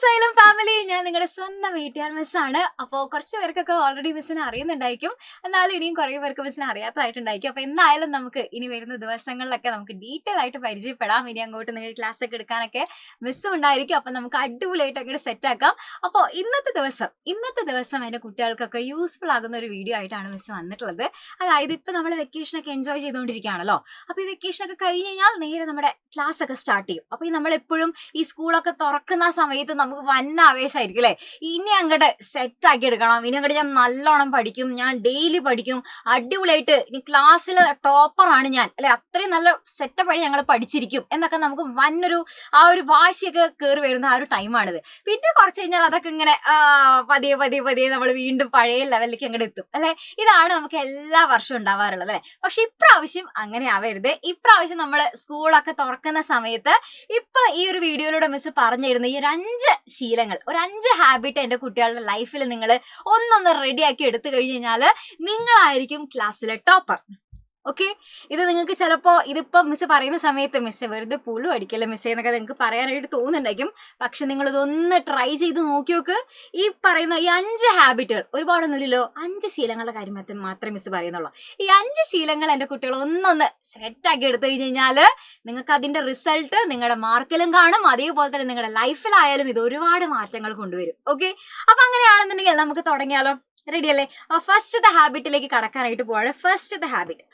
Xylem family, ഞാൻ നിങ്ങളുടെ സ്വന്തം വീട്ടുകാർ മിസ്സാണ്. അപ്പോൾ കുറച്ച് പേർക്കൊക്കെ ഓൾറെഡി മിസ്സിനെ അറിയുന്നുണ്ടായിരിക്കും, എന്നാലും ഇനിയും കുറേ പേർക്ക് മിസ്സിനെ അറിയാത്തതായിട്ടുണ്ടായിരിക്കും. അപ്പോൾ എന്തായാലും നമുക്ക് ഇനി വരുന്ന ദിവസങ്ങളിലൊക്കെ നമുക്ക് ഡീറ്റെയിൽ ആയിട്ട് പരിചയപ്പെടാം. ഇനി അങ്ങോട്ട് നിങ്ങൾക്ക് ക്ലാസ് ഒക്കെ എടുക്കാനൊക്കെ മിസ്സും ഉണ്ടായിരിക്കും. അപ്പം നമുക്ക് അടിപൊളിയായിട്ട് അങ്ങോട്ട് സെറ്റ് ആക്കാം. അപ്പോൾ ഇന്നത്തെ ദിവസം എൻ്റെ കുട്ടികൾക്കൊക്കെ യൂസ്ഫുൾ ആകുന്ന ഒരു വീഡിയോ ആയിട്ടാണ് മിസ് വന്നിട്ടുള്ളത്. അതായത് ഇപ്പം നമ്മൾ വെക്കേഷനൊക്കെ എൻജോയ് ചെയ്തുകൊണ്ടിരിക്കുകയാണല്ലോ. അപ്പോൾ ഈ വെക്കേഷനൊക്കെ കഴിഞ്ഞ് കഴിഞ്ഞാൽ നേരെ നമ്മുടെ ക്ലാസ് ഒക്കെ സ്റ്റാർട്ട് ചെയ്യും. അപ്പോൾ നമ്മളെപ്പോഴും ഈ സ്കൂളൊക്കെ തുറക്കുന്ന സമയത്ത് നമുക്ക് വൻ ആവേശമായിരിക്കും അല്ലേ. ഇനി അങ്ങോട്ട് സെറ്റ് ആക്കി എടുക്കണം, ഇനി അങ്ങോട്ട് ഞാൻ നല്ലോണം പഠിക്കും, ഞാൻ ഡെയിലി പഠിക്കും, അടിപൊളിയായിട്ട് ഇനി ക്ലാസ്സിൽ ടോപ്പറാണ് ഞാൻ അല്ലെ, അത്രയും നല്ല സെറ്റപ്പ് വഴി ഞങ്ങൾ പഠിച്ചിരിക്കും എന്നൊക്കെ നമുക്ക് വന്നൊരു ആ ഒരു വാശിയൊക്കെ കയറി വരുന്ന ആ ഒരു ടൈമാണിത്. പിന്നെ കുറച്ച് കഴിഞ്ഞാൽ അതൊക്കെ ഇങ്ങനെ പതിയെ പതിയെ പതിയെ നമ്മൾ വീണ്ടും പഴയ ലെവലിലേക്ക് അങ്ങോട്ട് എത്തും അല്ലെ. ഇതാണ് നമുക്ക് എല്ലാ വർഷവും ഉണ്ടാവാറുള്ളത് അല്ലെ. പക്ഷെ ഇപ്രാവശ്യം അങ്ങനെ ആവരുത്. ഇപ്രാവശ്യം നമ്മൾ സ്കൂളൊക്കെ തുറക്കുന്ന സമയത്ത് ഇപ്പൊ ഈ ഒരു വീഡിയോയിലൂടെ മിസ് പറഞ്ഞു തരുന്ന ഈ ഒരു 5 ശീലങ്ങൾ, ഒരു 5 ഹാബിറ്റ് എന്റെ കുട്ടികളുടെ ലൈഫിൽ നിങ്ങൾ ഒന്നൊന്ന് റെഡിയാക്കി എടുത്തു കഴിഞ്ഞു കഴിഞ്ഞാൽ നിങ്ങളായിരിക്കും ക്ലാസ്സിലെ ടോപ്പർ. ഓക്കെ, ഇത് നിങ്ങൾക്ക് ചിലപ്പോൾ ഇതിപ്പോൾ മിസ് പറയുന്ന സമയത്ത് മിസ് വെറുതെ പുല്ലു അടിക്കല്ലേ മിസ്സേ എന്നൊക്കെ നിങ്ങൾക്ക് പറയാനായിട്ട് തോന്നുന്നുണ്ടായിരിക്കും. പക്ഷെ നിങ്ങളിതൊന്ന് ട്രൈ ചെയ്ത് നോക്കി നോക്ക്. ഈ പറയുന്ന ഈ 5 ഹാബിറ്റുകൾ, ഒരുപാടൊന്നുമില്ലല്ലോ, 5 ശീലങ്ങളുടെ കാര്യം മാത്രമേ മിസ് പറയുന്നുള്ളൂ. ഈ 5 ശീലങ്ങൾ എൻ്റെ കുട്ടികൾ ഒന്നൊന്ന് സെറ്റാക്കി എടുത്തു കഴിഞ്ഞ് കഴിഞ്ഞാൽ നിങ്ങൾക്ക് അതിൻ്റെ റിസൾട്ട് നിങ്ങളുടെ മാർക്കിലും കാണും, അതേപോലെ തന്നെ നിങ്ങളുടെ ലൈഫിലായാലും ഇത് ഒരുപാട് മാറ്റങ്ങൾ കൊണ്ടുവരും. ഓക്കെ, അപ്പം അങ്ങനെയാണെന്നുണ്ടെങ്കിൽ നമുക്ക് തുടങ്ങിയാലോ? റെഡി അല്ലേ? ഫസ്റ്റത്തെ ഹാബിറ്റിലേക്ക് കടക്കാനായിട്ട് പോവാണ്. ഫസ്റ്റത്തെ ഹാബിറ്റ്,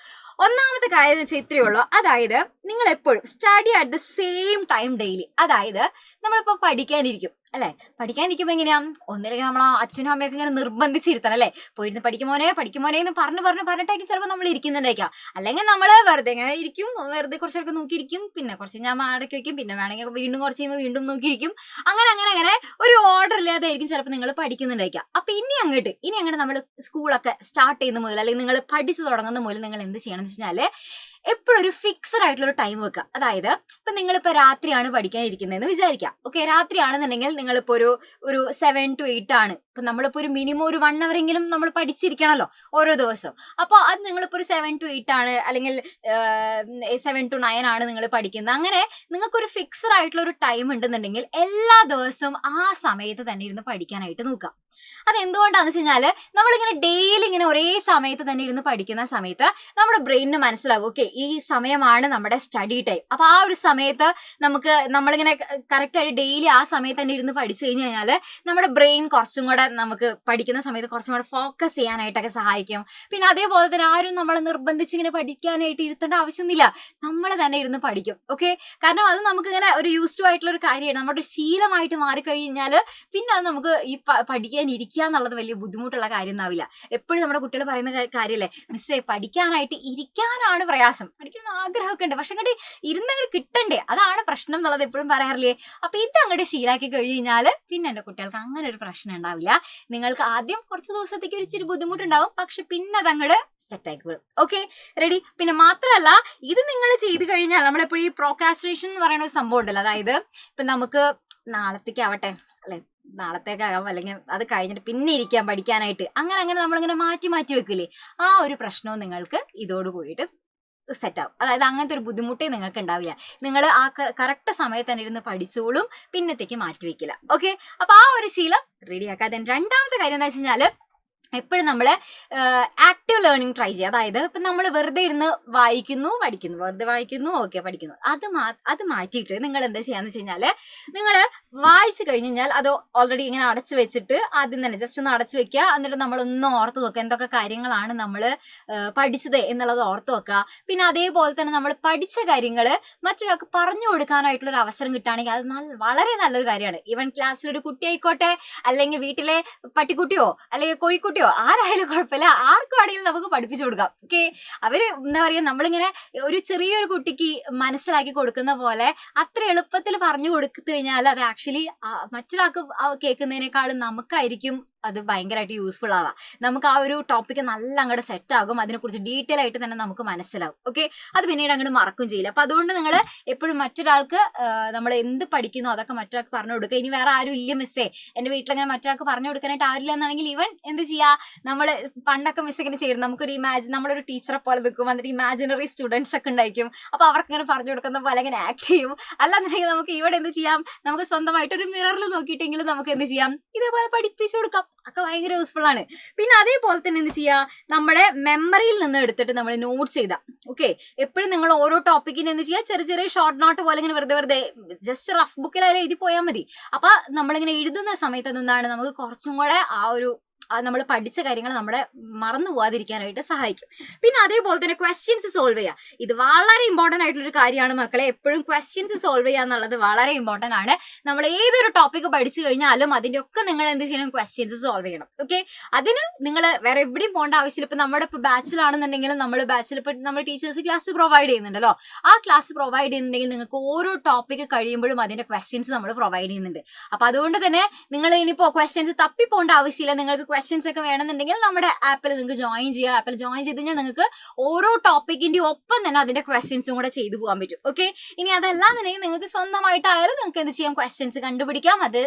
ഒന്നാമത്തെ കാര്യം എന്ന് വെച്ചാൽ ഇത്രയേ ഉള്ളൂ. അതായത് നിങ്ങൾ എപ്പോഴും study at the same time daily. അതായത് നമ്മളിപ്പോൾ പഠിക്കാനിരിക്കും അല്ലെ, പഠിക്കാനിരിക്കുമ്പോൾ എങ്ങനെയാ, ഒന്നില്ലെങ്കിൽ നമ്മൾ അച്ഛനും അമ്മയൊക്കെ ഇങ്ങനെ നിർബന്ധിച്ചിരുത്തണം അല്ലെ, പോയിരുന്ന് പഠിക്കുമോനെ എന്ന് പറഞ്ഞിട്ടായിരിക്കും ചിലപ്പോൾ നമ്മൾ ഇരിക്കുന്നുണ്ടായിരിക്കാം. അല്ലെങ്കിൽ നമ്മൾ വെറുതെ ഇങ്ങനെ ഇരിക്കും, വെറുതെ കുറച്ചൊക്കെ നോക്കിയിരിക്കും, പിന്നെ കുറച്ച് ഞാൻ അടക്കി വെക്കും, പിന്നെ വേണമെങ്കിൽ വീണ്ടും കുറച്ച് കഴിയുമ്പോൾ വീണ്ടും നോക്കിയിരിക്കും. അങ്ങനെ ഒരു ഓർഡർ ഇല്ലാതായിരിക്കും ചിലപ്പോൾ നിങ്ങൾ പഠിക്കുന്നുണ്ടായിരിക്കാം. അപ്പൊ ഇനി അങ്ങോട്ട് നമ്മൾ സ്കൂളൊക്കെ സ്റ്റാർട്ട് ചെയ്യുന്ന മുതൽ അല്ലെങ്കിൽ നിങ്ങൾ പഠിച്ചു തുടങ്ങുന്ന മുതൽ നിങ്ങൾ എന്ത് ചെയ്യണം എന്ന് വെച്ചാൽ എപ്പോഴും ഒരു ഫിക്സഡ് ആയിട്ടുള്ള ഒരു ടൈം വെക്കുക. അതായത് ഇപ്പൊ നിങ്ങളിപ്പോ രാത്രിയാണ് പഠിക്കാനിരിക്കുന്നതെന്ന് വിചാരിക്കാം. ഓക്കെ, രാത്രിയാണെന്നുണ്ടെങ്കിൽ നിങ്ങളിപ്പോ ഒരു 7 to 8 ആണ്. ഇപ്പൊ നമ്മളിപ്പോ ഒരു മിനിമം ഒരു 1 hour എങ്കിലും നമ്മൾ പഠിച്ചിരിക്കണമല്ലോ ഓരോ ദിവസവും. അപ്പൊ അത് നിങ്ങളിപ്പോ ഒരു 7 to 8 ആണ്, അല്ലെങ്കിൽ 7 to 9 ആണ് നിങ്ങൾ പഠിക്കുന്നത്. അങ്ങനെ നിങ്ങൾക്കൊരു ഫിക്സഡ് ആയിട്ടുള്ള ഒരു ടൈം ഉണ്ടെന്നുണ്ടെങ്കിൽ എല്ലാ ദിവസവും ആ സമയത്ത് തന്നെ ഇരുന്ന് പഠിക്കാനായിട്ട് നോക്കുക. അതെന്തുകൊണ്ടാന്ന് വെച്ച് കഴിഞ്ഞാല് നമ്മളിങ്ങനെ ഡെയിലി ഇങ്ങനെ ഒരേ സമയത്ത് തന്നെ ഇരുന്ന് പഠിക്കുന്ന സമയത്ത് നമ്മുടെ ബ്രെയിനിന് മനസ്സിലാകും, ഓക്കെ ഈ സമയമാണ് നമ്മുടെ സ്റ്റഡി ടൈം. അപ്പൊ ആ ഒരു സമയത്ത് നമ്മളിങ്ങനെ കറക്റ്റായിട്ട് ഡെയിലി ആ സമയത്ത് തന്നെ ഇരുന്ന് പഠിച്ചു കഴിഞ്ഞു കഴിഞ്ഞാൽ നമ്മുടെ ബ്രെയിൻ കുറച്ചും കൂടെ നമുക്ക് പഠിക്കുന്ന സമയത്ത് കുറച്ചും കൂടെ ഫോക്കസ് ചെയ്യാനായിട്ടൊക്കെ സഹായിക്കും. പിന്നെ അതേപോലെ തന്നെ ആരും നമ്മളെ നിർബന്ധിച്ച് ഇങ്ങനെ പഠിക്കാനായിട്ട് ഇരുത്തേണ്ട ആവശ്യമൊന്നുമില്ല, നമ്മൾ തന്നെ ഇരുന്ന് പഠിക്കും. ഓക്കെ, കാരണം അത് നമുക്കിങ്ങനെ ഒരു യൂസ്ഡ് ആയിട്ടുള്ള ഒരു കാര്യമാണ്, നമ്മുടെ ഒരു ശീലമായിട്ട് മാറിക്കഴിഞ്ഞാൽ പിന്നെ അത് നമുക്ക് ഈ പഠിക്കാനിരിക്കുക എന്നുള്ളത് വലിയ ബുദ്ധിമുട്ടുള്ള കാര്യം ഒന്നാവില്ല. എപ്പോഴും നമ്മുടെ കുട്ടികൾ പറയുന്ന കാര്യമല്ലേ, മിസ്സേ പഠിക്കാനായിട്ട് ഇരിക്കാനാണ് പ്രയാസം, പഠിക്കുന്ന ആഗ്രഹമൊക്കെ ഉണ്ട്, പക്ഷെ അങ്ങോട്ട് ഇരുന്നങ്ങോട്ട് കിട്ടണ്ടേ, അതാണ് പ്രശ്നം എന്നുള്ളത് എപ്പോഴും പറയാറില്ലേ. അപ്പൊ ഇത് അങ്ങോട്ട് ശീലാക്കി കഴിഞ്ഞ് കഴിഞ്ഞാൽ പിന്നെ എൻ്റെ കുട്ടികൾക്ക് അങ്ങനെ ഒരു പ്രശ്നം ഉണ്ടാവില്ല. നിങ്ങൾക്ക് ആദ്യം കുറച്ച് ദിവസത്തേക്ക് ഒരു ഇച്ചിരി ബുദ്ധിമുട്ടുണ്ടാവും, പക്ഷെ പിന്നെ അതങ്ങോട്ട് സെറ്റ് ആയിക്കോളും. Okay, ready. പിന്നെ മാത്രമല്ല, ഇത് നിങ്ങൾ ചെയ്ത് കഴിഞ്ഞാൽ നമ്മളെപ്പോഴും ഈ പ്രോക്രാസ്റ്റിനേഷൻ എന്ന് പറയുന്ന ഒരു സംഭവം ഉണ്ടല്ലോ, അതായത് ഇപ്പൊ നമുക്ക് നാളത്തേക്കാവട്ടെ അല്ലെ, നാളത്തേക്കാകാം, അല്ലെങ്കിൽ അത് കഴിഞ്ഞിട്ട് പിന്നെ ഇരിക്കാം പഠിക്കാനായിട്ട്, അങ്ങനെ നമ്മളിങ്ങനെ മാറ്റി വെക്കില്ലേ, ആ ഒരു പ്രശ്നവും നിങ്ങൾക്ക് ഇതോട് കൂടിയിട്ട് സെറ്റ് ആവും. അതായത് അങ്ങനത്തെ ഒരു ബുദ്ധിമുട്ടേ നിങ്ങൾക്ക് ഉണ്ടാവില്ല. നിങ്ങൾ ആ കറക്റ്റ് സമയത്ത് തന്നെ ഇരുന്ന് പഠിച്ചോളും, പിന്നത്തേക്ക് മാറ്റി വെക്കില്ല. ഓക്കെ, അപ്പൊ ആ ഒരു ശീലം റെഡിയാക്കാതെ. രണ്ടാമത്തെ കാര്യം എന്താ വെച്ച് കഴിഞ്ഞാൽ എപ്പോഴും നമ്മൾ ആക്റ്റീവ് ലേണിംഗ് ട്രൈ ചെയ്യുക. അതായത് ഇപ്പം നമ്മൾ വെറുതെ ഇരുന്ന് പഠിക്കുന്നു, വെറുതെ വായിക്കുന്നു, ഓക്കെ പഠിക്കുന്നു, അത് മാറ്റിയിട്ട് നിങ്ങൾ എന്താ ചെയ്യാന്ന് വെച്ച് കഴിഞ്ഞാൽ നിങ്ങൾ വായിച്ചു കഴിഞ്ഞ് കഴിഞ്ഞാൽ അത് ഓൾറെഡി ഇങ്ങനെ അടച്ചു വെച്ചിട്ട് ആദ്യം തന്നെ ജസ്റ്റ് ഒന്ന് അടച്ചു വെക്കുക. എന്നിട്ട് നമ്മളൊന്ന് ഓർത്ത് നോക്കുക എന്തൊക്കെ കാര്യങ്ങളാണ് നമ്മൾ പഠിച്ചത് എന്നുള്ളത് ഓർത്ത് വെക്കുക. പിന്നെ അതേപോലെ തന്നെ നമ്മൾ പഠിച്ച കാര്യങ്ങൾ മറ്റൊരാൾക്ക് പറഞ്ഞു കൊടുക്കാനായിട്ടുള്ളൊരു അവസരം കിട്ടുകയാണെങ്കിൽ അത് വളരെ നല്ലൊരു കാര്യമാണ്. ഈവൻ ക്ലാസ്സിലൊരു കുട്ടി ആയിക്കോട്ടെ, അല്ലെങ്കിൽ വീട്ടിലെ പട്ടിക്കുട്ടിയോ അല്ലെങ്കിൽ കോഴിക്കുട്ടിയോ ആരായാലും കുഴപ്പമില്ല, ആർക്കും ആണെങ്കിലും നമുക്ക് പഠിപ്പിച്ചു കൊടുക്കാം. ഓക്കെ, അവര് എന്താ പറയാ, നമ്മളിങ്ങനെ ഒരു ചെറിയൊരു കുട്ടിക്ക് മനസ്സിലാക്കി കൊടുക്കുന്ന പോലെ അത്ര എളുപ്പത്തിൽ പറഞ്ഞു കൊടുത്തു കഴിഞ്ഞാൽ അത് ആക്ച്വലി മറ്റൊരാൾക്ക് കേൾക്കുന്നതിനേക്കാളും നമുക്കായിരിക്കും അത് ഭയങ്കരമായിട്ട് യൂസ്ഫുൾ ആവാം. നമുക്ക് ആ ഒരു ടോപ്പിക്ക് നല്ല അങ്ങോട്ട് സെറ്റ് ആകും, അതിനെക്കുറിച്ച് ഡീറ്റെയിൽ ആയിട്ട് തന്നെ നമുക്ക് മനസ്സിലാവും. ഓക്കെ, അത് പിന്നീട് അങ്ങോട്ട് മറക്കും ചെയ്യില്ല. അപ്പൊ അതുകൊണ്ട് നിങ്ങൾ എപ്പോഴും മറ്റൊരാൾക്ക് നമ്മൾ എന്ത് പഠിക്കുന്നോ അതൊക്കെ മറ്റൊരാൾക്ക് പറഞ്ഞു കൊടുക്കുക. ഇനി വേറെ ആരും ഇല്ല മിസ്സേ, എന്റെ വീട്ടിലങ്ങനെ മറ്റൊരാൾക്ക് പറഞ്ഞു കൊടുക്കാനായിട്ട് ആരില്ല എന്നാണെങ്കിൽ ഇവൻ എന്ത് ചെയ്യാ, നമ്മൾ പണ്ടൊക്കെ മിസ് ഇങ്ങനെ ചെയ്യും, നമുക്കൊരു നമ്മളൊരു ടീച്ചറെ പോലെ നിൽക്കും, എന്നിട്ട് ഇമാജിനറി സ്റ്റുഡൻസ് ഒക്കെ ഉണ്ടായിരിക്കും. അപ്പൊ അവർക്ക് ഇങ്ങനെ പറഞ്ഞു കൊടുക്കുന്ന പോലെ ഇങ്ങനെ ആക്ട് ചെയ്യും. അല്ലാന്നുണ്ടെങ്കിൽ നമുക്ക് ഇവിടെ എന്ത് ചെയ്യാം, നമുക്ക് സ്വന്തമായിട്ട് ഒരു മിററിൽ നോക്കിയിട്ടെങ്കിലും നമുക്ക് എന്ത് ചെയ്യാം, ഇതേപോലെ പഠിപ്പിച്ചു കൊടുക്കാം. ഒക്കെ ഭയങ്കര യൂസ്ഫുൾ ആണ്. പിന്നെ അതേപോലെ തന്നെ എന്ത് ചെയ്യാ, നമ്മുടെ മെമ്മറിയിൽ നിന്ന് എടുത്തിട്ട് നമ്മൾ നോട്ട്സ് ചെയ്താൽ ഓക്കെ. എപ്പോഴും നിങ്ങൾ ഓരോ ടോപ്പിക്കിന് എന്ത് ചെയ്യുക, ചെറിയ ചെറിയ ഷോർട്ട് നോട്ട് പോലെ ഇങ്ങനെ വെറുതെ ജസ്റ്റ് റഫ് ബുക്കിലായാലും എഴുതി പോയാൽ മതി. അപ്പൊ നമ്മളിങ്ങനെ എഴുതുന്ന സമയത്ത് എന്താണ്, നമുക്ക് കുറച്ചും കൂടെ ആ ഒരു നമ്മൾ പഠിച്ച കാര്യങ്ങൾ നമ്മുടെ മറന്നു പോകാതിരിക്കാനായിട്ട് സഹായിക്കും. പിന്നെ അതേപോലെ തന്നെ ക്വസ്റ്റ്യൻസ് സോൾവ് ചെയ്യുക. ഇത് വളരെ ഇമ്പോർട്ടന്റ് ആയിട്ടുള്ളൊരു കാര്യമാണ് മക്കളെ. എപ്പോഴും ക്വസ്റ്റ്യൻസ് സോൾവ് ചെയ്യുക എന്നുള്ളത് വളരെ ഇമ്പോർട്ടന്റ് ആണ്. നമ്മൾ ഏതൊരു ടോപ്പിക് പഠിച്ചു കഴിഞ്ഞാലും അതിന്റെ ഒക്കെ നിങ്ങൾ എന്ത് ചെയ്യണം, ക്വസ്റ്റ്യൻസ് സോൾവ് ചെയ്യണം. ഓക്കെ, അതിന് നിങ്ങൾ വേറെ എവിടെയും പോകേണ്ട ആവശ്യമില്ല. ഇപ്പൊ നമ്മുടെ ഇപ്പൊ ബാച്ചിലാണെന്നുണ്ടെങ്കിലും നമ്മൾ ബാച്ചിൽ ഇപ്പൊ നമ്മൾ ടീച്ചേഴ്സ് ക്ലാസ് പ്രൊവൈഡ് ചെയ്യുന്നുണ്ടല്ലോ, ആ ക്ലാസ് പ്രൊവൈഡ് ചെയ്യുന്നുണ്ടെങ്കിൽ നിങ്ങൾക്ക് ഓരോ ടോപ്പിക് കഴിയുമ്പോഴും അതിന്റെ ക്വസ്റ്റ്യൻസ് നമ്മൾ പ്രൊവൈഡ് ചെയ്യുന്നുണ്ട്. അപ്പൊ അതുകൊണ്ട് തന്നെ നിങ്ങൾ ഇനിയിപ്പോ ക്വസ്റ്റ്യൻസ് തപ്പി പോകേണ്ട ആവശ്യമില്ല. നിങ്ങൾക്ക് ക്വസ്റ്റ്യൻസ് ഒക്കെ വേണമെന്നുണ്ടെങ്കിൽ നമ്മുടെ ആപ്പിൽ നിങ്ങൾക്ക് ജോയിൻ ചെയ്യാം. ആപ്പിൽ ജോയിൻ ചെയ്ത് കഴിഞ്ഞാൽ നിങ്ങൾക്ക് ഓരോ ടോപ്പിക്കിന്റെ ഒപ്പം തന്നെ അതിന്റെ ക്വസ്റ്റ്യൻസും കൂടെ ചെയ്തു പോകാൻ പറ്റും. ഓക്കെ, ഇനി അതല്ലാന്നുണ്ടെങ്കിൽ നിങ്ങൾക്ക് സ്വന്തമായിട്ടായാലും നിങ്ങൾക്ക് എന്ത് ചെയ്യാം, ക്വസ്റ്റ്യൻസ് കണ്ടുപിടിക്കാം, അത്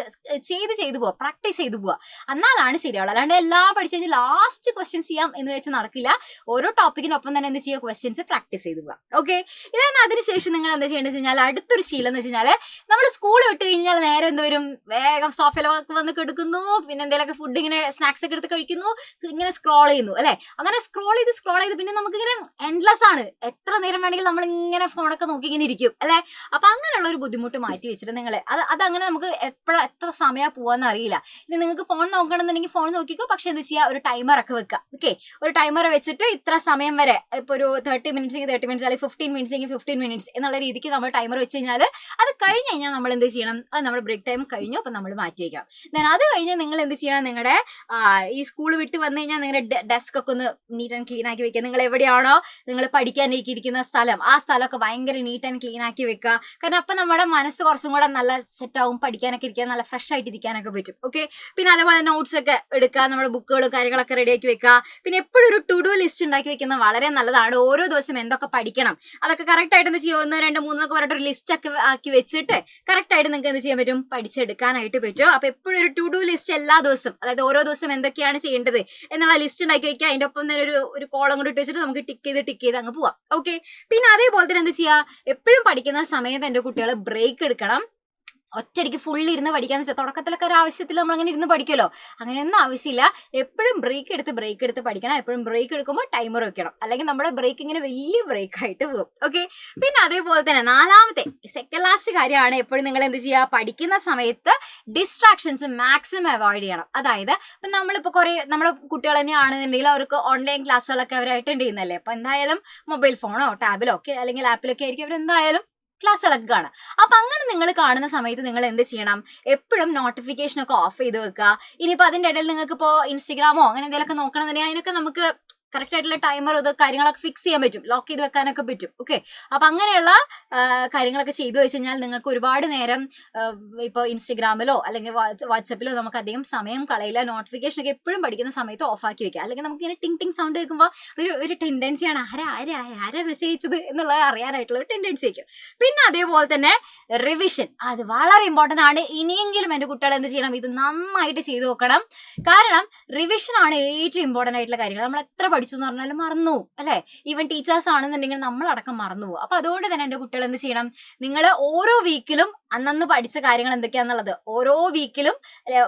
ചെയ്തു പോവാം, പ്രാക്ടീസ് ചെയ്തു പോവാം. എന്നാലാണ് ശരിയാവുള്ളൂ. അല്ലാണ്ട് എല്ലാം പഠിച്ചു കഴിഞ്ഞാൽ ലാസ്റ്റ് ക്വസ്റ്റ്യൻസ് ചെയ്യാം എന്ന് വെച്ച് നടക്കില്ല. ഓരോ ടോപ്പിക്കിനൊപ്പം തന്നെ എന്ത് ചെയ്യുക, ക്വസ്റ്റ്യൻസ് പ്രാക്ടീസ് ചെയ്തു പോവാം. ഓക്കെ, ഇതാണ്. അതിനുശേഷം നിങ്ങൾ എന്താ ചെയ്യേണ്ടത് വെച്ചാൽ, അടുത്തൊരു ശീലം എന്ന് വെച്ചാൽ, നമ്മൾ സ്കൂൾ വിട്ട് കഴിഞ്ഞാൽ നേരെ എന്ത് വരും, വേഗം സോഫയിലൊക്കെ വന്ന് കിടക്കുന്നു, പിന്നെ എന്തെങ്കിലുമൊക്കെ ഫുഡ് ഇങ്ങനെ സ്നാക്സ് ഒക്കെ എടുത്ത് കഴിക്കുന്നു, ഇങ്ങനെ സ്ക്രോൾ ചെയ്യുന്നു അല്ലെ. അങ്ങനെ സ്ക്രോൾ ചെയ്ത് പിന്നെ നമുക്ക് ഇങ്ങനെ എൻഡ്ലെസ് ആണ്, എത്ര നേരം വേണമെങ്കിൽ നമ്മൾ ഇങ്ങനെ ഫോണൊക്കെ നോക്കി ഇങ്ങനെ ഇരിക്കും അല്ലെ. അപ്പൊ അങ്ങനെയുള്ള ഒരു ബുദ്ധിമുട്ട് മാറ്റി വെച്ചിട്ട് നിങ്ങൾ അതങ്ങനെ നമുക്ക് എത്ര സമയം പോവാന്ന് അറിയില്ല. ഇനി നിങ്ങൾക്ക് ഫോൺ നോക്കണമെന്നുണ്ടെങ്കിൽ ഫോൺ നോക്കിക്കോ, പക്ഷെ എന്താ ചെയ്യുക, ഒരു ടൈമർ ഒക്കെ വെക്കുക. ഓക്കെ, ഒരു ടൈമർ വെച്ചിട്ട് ഇത്ര സമയം വരെ, ഇപ്പൊ ഒരു 30 മിനിറ്റ്സ് എങ്കിൽ 30 മിനിറ്റ്സ്, അല്ലെങ്കിൽ 15 മിനിറ്റ്സ് എങ്കിൽ 15 മിനിറ്റ്സ് എന്നുള്ള രീതിക്ക് നമ്മൾ ടൈമർ വെച്ച് കഴിഞ്ഞാൽ അത് കഴിഞ്ഞ് കഴിഞ്ഞാൽ നമ്മൾ എന്ത് ചെയ്യണം, അത് നമ്മുടെ ബ്രേക്ക് ടൈം കഴിഞ്ഞു, അപ്പൊ നമ്മൾ മാറ്റി വയ്ക്കണം. ദെൻ അത് കഴിഞ്ഞ് നിങ്ങൾ എന്ത് ചെയ്യണം, നിങ്ങളുടെ ഈ സ്കൂൾ വിട്ട് വന്നു കഴിഞ്ഞാൽ നിങ്ങളുടെ ഡെസ്ക് ഒക്കെ ഒന്ന് നീറ്റ് ആൻഡ് ക്ലീൻ ആക്കി വെക്കുക. നിങ്ങൾ എവിടെയാണോ നിങ്ങൾ പഠിക്കാനേക്ക് ഇരിക്കുന്ന സ്ഥലം, ആ സ്ഥലമൊക്കെ ഭയങ്കര നീറ്റ് ആൻഡ് ക്ലീൻ ആക്കി വെക്കുക. കാരണം അപ്പൊ നമ്മുടെ മനസ്സ് കുറച്ചും കൂടെ നല്ല സെറ്റ് ആവും, പഠിക്കാനൊക്കെ ഇരിക്കാൻ നല്ല ഫ്രഷ് ആയിട്ട് ഇരിക്കാനൊക്കെ പറ്റും. ഓക്കെ, പിന്നെ അതേപോലെ നോട്ട്സ് ഒക്കെ എടുക്കുക, നമ്മുടെ ബുക്കുകളും കാര്യങ്ങളൊക്കെ റെഡിയാക്കി വെക്കുക. പിന്നെ എപ്പോഴും ഒരു ടു ഡു ലിസ്റ്റ് ഉണ്ടാക്കി വെക്കുന്നത് വളരെ നല്ലതാണ്. ഓരോ ദിവസം എന്തൊക്കെ പഠിക്കണം അതൊക്കെ കറക്റ്റ് ആയിട്ട് എന്ത് ചെയ്യുക, 1, 2, 3 എന്നൊക്കെ പറഞ്ഞിട്ട് ഒരു ലിസ്റ്റ് ഒക്കെ ആക്കി വെച്ചിട്ട് കറക്റ്റ് ആയിട്ട് നിങ്ങൾക്ക് എന്ത് ചെയ്യാൻ പറ്റും, പഠിച്ചെടുക്കാനായിട്ട് പറ്റും. അപ്പൊ എപ്പോഴും ഒരു ടു ഡു ലിസ്റ്റ് എല്ലാ ദിവസവും, അതായത് ഓരോ ദിവസം എന്തൊക്കെയാണ് ചെയ്യേണ്ടത് എന്നുള്ള ലിസ്റ്റ് ഉണ്ടാക്കി വെക്കുക. അതിന്റെ ഒപ്പം തന്നെ ഒരു കോളം കൂടി ഇട്ട് വെച്ചിട്ട് നമുക്ക് ടിക്ക് ചെയ്ത് അങ്ങ് പോവാം. ഓക്കെ, പിന്നെ അതേപോലെ തന്നെ എന്ത് ചെയ്യുക, എപ്പോഴും പഠിക്കുന്ന സമയത്ത് എന്റെ കുട്ടികൾ ബ്രേക്ക് എടുക്കണം. ഒറ്റയടിക്ക് ഫുള്ളി ഇരുന്ന് പഠിക്കാന്ന് വെച്ചാൽ തുടക്കത്തിലൊക്കെ ഒരു ആവശ്യത്തിൽ നമ്മൾ അങ്ങനെ ഇരുന്ന് പഠിക്കുമല്ലോ, അങ്ങനെയൊന്നും ആവശ്യമില്ല. എപ്പോഴും ബ്രേക്ക് എടുത്ത് പഠിക്കണം. എപ്പോഴും ബ്രേക്ക് എടുക്കുമ്പോൾ ടൈമർ വെക്കണം, അല്ലെങ്കിൽ നമ്മുടെ ബ്രേക്ക് ഇങ്ങനെ വലിയ ബ്രേക്ക് ആയിട്ട് പോകും. ഓക്കെ, പിന്നെ അതേപോലെ തന്നെ നാലാമത്തെ സെക്കൻഡ് ലാസ്റ്റ് കാര്യമാണ്, എപ്പോഴും നിങ്ങൾ എന്ത് ചെയ്യുക, പഠിക്കുന്ന സമയത്ത് ഡിസ്ട്രാക്ഷൻസ് മാക്സിമം അവോയ്ഡ് ചെയ്യണം. അതായത് ഇപ്പം നമ്മളിപ്പോൾ കുറേ നമ്മുടെ കുട്ടികൾ തന്നെ ആണെന്നുണ്ടെങ്കിൽ അവർക്ക് ഓൺലൈൻ ക്ലാസ്സുകളൊക്കെ അവർ അറ്റൻഡ് ചെയ്യുന്നല്ലേ. അപ്പം എന്തായാലും മൊബൈൽ ഫോണോ ടാബിലോ ഒക്കെ അല്ലെങ്കിൽ ആപ്പിലൊക്കെ ആയിരിക്കും അവരെന്തായാലും ക്ലാസ്സുകളൊക്കെ കാണാം. അപ്പൊ അങ്ങനെ നിങ്ങൾ കാണുന്ന സമയത്ത് നിങ്ങൾ എന്ത് ചെയ്യണം, എപ്പോഴും നോട്ടിഫിക്കേഷൻ ഒക്കെ ഓഫ് ചെയ്ത് വെക്കുക. ഇനിയിപ്പോ അതിന്റെ ഇടയിൽ നിങ്ങൾക്ക് ഇപ്പോൾ ഇൻസ്റ്റഗ്രാമോ അങ്ങനെ എന്തെങ്കിലുമൊക്കെ നോക്കണമെന്നുണ്ടെങ്കിൽ അതിനൊക്കെ നമുക്ക് കറക്റ്റ് ആയിട്ടുള്ള ടൈമർ ഇത് കാര്യങ്ങളൊക്കെ ഫിക്സ് ചെയ്യാൻ പറ്റും, ലോക്ക് ചെയ്ത് വെക്കാനൊക്കെ പറ്റും. ഓക്കെ, അപ്പൊ അങ്ങനെയുള്ള കാര്യങ്ങളൊക്കെ ചെയ്തു വെച്ച് കഴിഞ്ഞാൽ നിങ്ങൾക്ക് ഒരുപാട് നേരം ഇപ്പോൾ ഇൻസ്റ്റഗ്രാമിലോ അല്ലെങ്കിൽ വാട്സപ്പിലോ നമുക്ക് അധികം സമയം കളയില്ല. നോട്ടിഫിക്കേഷൻ ഒക്കെ എപ്പോഴും പഠിക്കുന്ന സമയത്ത് ഓഫാക്കി വെക്കുക. അല്ലെങ്കിൽ നമുക്ക് ഇങ്ങനെ ടിങ് സൗണ്ട് കേൾക്കുമ്പോൾ ഒരു ടെൻഡൻസിയാണ് ആരാ മെസ്സേജ് അയച്ചത് എന്നുള്ളത് അറിയാനായിട്ടുള്ള ഒരു ടെൻഡൻസി ആയിരിക്കും. പിന്നെ അതേപോലെ തന്നെ റിവിഷൻ, അത് വളരെ ഇമ്പോർട്ടൻ്റ് ആണ്. ഇനിയെങ്കിലും എൻ്റെ കുട്ടികൾ എന്ത് ചെയ്യണം, ഇത് നന്നായിട്ട് ചെയ്തു നോക്കണം. കാരണം റിവിഷൻ ആണ് ഏറ്റവും ഇമ്പോർട്ടൻ്റ് ആയിട്ടുള്ള കാര്യങ്ങൾ. നമ്മൾ എത്ര പഠിച്ചു എന്ന് പറഞ്ഞാലും മറന്നു അല്ലെ. ഈവൻ ടീച്ചേഴ്സ് ആണെന്നുണ്ടെങ്കിൽ നമ്മളടക്കം മറന്നു പോകും. അപ്പൊ അതുകൊണ്ട് തന്നെ എൻ്റെ കുട്ടികൾ എന്ത് ചെയ്യണം, നിങ്ങൾ ഓരോ വീക്കിലും അന്നന്ന് പഠിച്ച കാര്യങ്ങൾ എന്തൊക്കെയാന്നുള്ളത് ഓരോ വീക്കിലും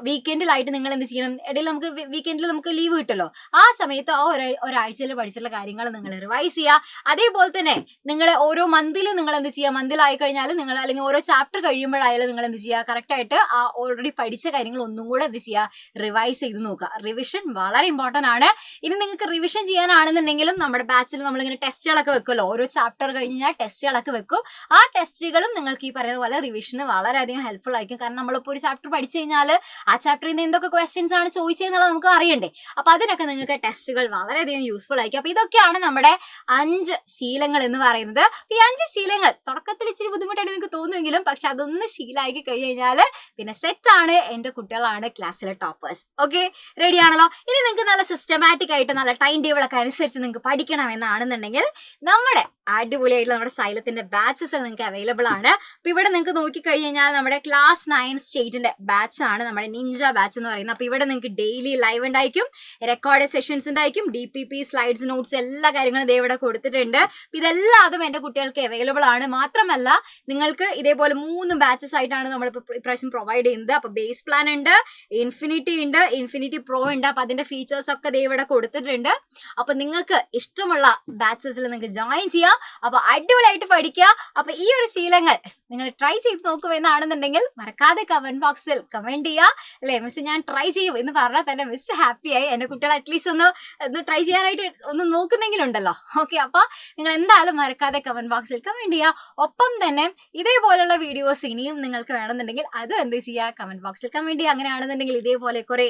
വീക്കെൻഡിലായിട്ട് നിങ്ങൾ എന്ത് ചെയ്യണം, ഇടയിൽ നമുക്ക് വീക്കെൻഡിൽ നമുക്ക് ലീവ് കിട്ടുമല്ലോ, ആ സമയത്ത് ആ ഒരാഴ്ചയിൽ പഠിച്ചിട്ടുള്ള കാര്യങ്ങൾ നിങ്ങൾ റിവൈസ് ചെയ്യുക. അതേപോലെ തന്നെ നിങ്ങൾ ഓരോ മന്തിലും നിങ്ങൾ എന്ത് ചെയ്യുക, മന്തിലായി കഴിഞ്ഞാൽ നിങ്ങൾ അല്ലെങ്കിൽ ഓരോ ചാപ്റ്റർ കഴിയുമ്പോഴായാലും നിങ്ങൾ എന്ത് ചെയ്യുക, കറക്റ്റ് ആയിട്ട് ആ ഓൾറെഡി പഠിച്ച കാര്യങ്ങൾ ഒന്നും കൂടെ എന്ത് ചെയ്യുക, റിവൈസ് ചെയ്ത് നോക്കുക. റിവിഷൻ വളരെ ഇമ്പോർട്ടൻ്റ് ആണ്. ഇനി നിങ്ങൾക്ക് റിവിഷൻ ചെയ്യാനാണെന്നുണ്ടെങ്കിലും നമ്മുടെ ബാച്ചിൽ നമ്മളിങ്ങനെ ടെസ്റ്റുകളൊക്കെ വെക്കുമല്ലോ, ഓരോ ചാപ്റ്റർ കഴിഞ്ഞാൽ ടെസ്റ്റുകളൊക്കെ വെക്കും. ആ ടെസ്റ്റുകളും നിങ്ങൾക്ക് ഈ പറയുന്ന പോലെ റിവിഷന് വളരെയധികം ഹെൽപ്ഫുൾ ആയിരിക്കും. കാരണം നമ്മളിപ്പോൾ ഒരു ചാപ്റ്റർ പഠിച്ചു കഴിഞ്ഞാൽ ആ ചാപ്റ്ററിൽ നിന്ന് എന്തൊക്കെ ക്വസ്റ്റ്യൻസ് ആണ് ചോദിച്ചതെന്നുള്ളത് നമുക്ക് അറിയണ്ടേ. അപ്പൊ അതിനൊക്കെ നിങ്ങൾക്ക് ടെസ്റ്റുകൾ വളരെയധികം യൂസ്ഫുൾ ആയിരിക്കും. അപ്പൊ ഇതൊക്കെയാണ് നമ്മുടെ 5 ശീലങ്ങൾ എന്ന് പറയുന്നത്. ഈ 5 ശീലങ്ങൾ തുടക്കത്തിൽ ഇച്ചിരി ബുദ്ധിമുട്ടായിട്ട് നിങ്ങൾക്ക് തോന്നുമെങ്കിലും പക്ഷെ അതൊന്ന് ശീലമാക്കി കഴിഞ്ഞാൽ പിന്നെ സെറ്റ് ആണ്. എന്റെ കുട്ടികളാണ് ക്ലാസ്സിലെ ടോപ്പേഴ്സ്. ഓക്കെ, റെഡി ആണല്ലോ? ഇനി നിങ്ങൾക്ക് നല്ല സിസ്റ്റമാറ്റിക് ആയിട്ട് നല്ല ടൈം ടേബിൾ ഒക്കെ അനുസരിച്ച് നിങ്ങൾക്ക് പഠിക്കണം എന്നാണെന്നുണ്ടെങ്കിൽ നമ്മുടെ അടിപൊളിയായിട്ടുള്ള നമ്മുടെ സൈലത്തിന്റെ ബാച്ചസ് നിങ്ങൾക്ക് അവൈലബിൾ ആണ്. അപ്പൊ ഇവിടെ നിങ്ങൾക്ക് നോക്കിക്കഴിഞ്ഞാൽ നമ്മുടെ ക്ലാസ് 9 സ്റ്റേറ്റിന്റെ ബാച്ച് ആണ് നമ്മുടെ നിഞ്ച ബാച്ച് എന്ന് പറയുന്നത്. അപ്പൊ ഇവിടെ നിങ്ങൾക്ക് ഡെയിലി ലൈവ് ഉണ്ടായിരിക്കും, റെക്കോർഡ് സെഷൻസ് ഉണ്ടായിരിക്കും, DPP സ്ലൈഡ്സ് നോട്ട്സ് എല്ലാ കാര്യങ്ങളും ദേ ഇവിടെ കൊടുത്തിട്ടുണ്ട്. ഇതെല്ലാതും എന്റെ കുട്ടികൾക്ക് അവൈലബിൾ ആണ്. മാത്രമല്ല നിങ്ങൾക്ക് ഇതേപോലെ 3 ബാച്ചസ് ആയിട്ടാണ് നമ്മളിപ്പോൾ ഇപ്രാവശ്യം പ്രൊവൈഡ് ചെയ്യുന്നത്. അപ്പൊ ബേസ് പ്ലാൻ ഉണ്ട്, ഇൻഫിനിറ്റി ഉണ്ട്, ഇൻഫിനിറ്റി പ്രോ ഉണ്ട്. അപ്പൊ അതിന്റെ ഫീച്ചേഴ്സ് ഒക്കെ ദേ ഇവിടെ കൊടുത്തിട്ടുണ്ട്. അപ്പൊ നിങ്ങൾക്ക് ഇഷ്ടമുള്ള ബാച്ചസിൽ നിങ്ങൾക്ക് ജോയിൻ ചെയ്യാം. അപ്പൊ അടിപൊളിയായിട്ട് പഠിക്കുക. അപ്പൊ ഈ ഒരു ശീലങ്ങൾ നിങ്ങൾ ട്രൈ ചെയ്ത് നോക്കുമെന്നാണെന്നുണ്ടെങ്കിൽ മറക്കാതെ കമന്റ് ബോക്സിൽ കമന്റ് ചെയ്യുക. അല്ലെ മിസ് ഞാൻ ട്രൈ ചെയ്യും എന്ന് പറഞ്ഞാൽ തന്നെ മിസ് ഹാപ്പിയായി. എന്റെ കുട്ടികൾ അറ്റ്ലീസ്റ്റ് ഒന്ന് ട്രൈ ചെയ്യാനായിട്ട് ഒന്ന് നോക്കുന്നെങ്കിലുണ്ടല്ലോ. ഓക്കെ, അപ്പൊ നിങ്ങൾ എന്തായാലും മറക്കാതെ കമന്റ് ബോക്സിൽ കമന്റ് ചെയ്യുക. ഒപ്പം തന്നെ ഇതേപോലുള്ള വീഡിയോസ് ഇനിയും നിങ്ങൾക്ക് വേണമെന്നുണ്ടെങ്കിൽ അതും എന്ത് ചെയ്യുക, കമന്റ് ബോക്സിൽ കമന്റ് ചെയ്യുക. അങ്ങനെയാണെന്നുണ്ടെങ്കിൽ ഇതേപോലെ കുറെ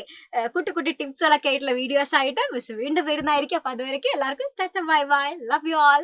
കുട്ടി കുട്ടി ടിപ്സുകളൊക്കെ ആയിട്ടുള്ള വീഡിയോസ് ആയിട്ട് മിസ് വീണ്ടും വരുന്നതായിരിക്കും. അപ്പൊ അതുവരെയ്ക്ക് എല്ലാവർക്കും bye bye, love you all.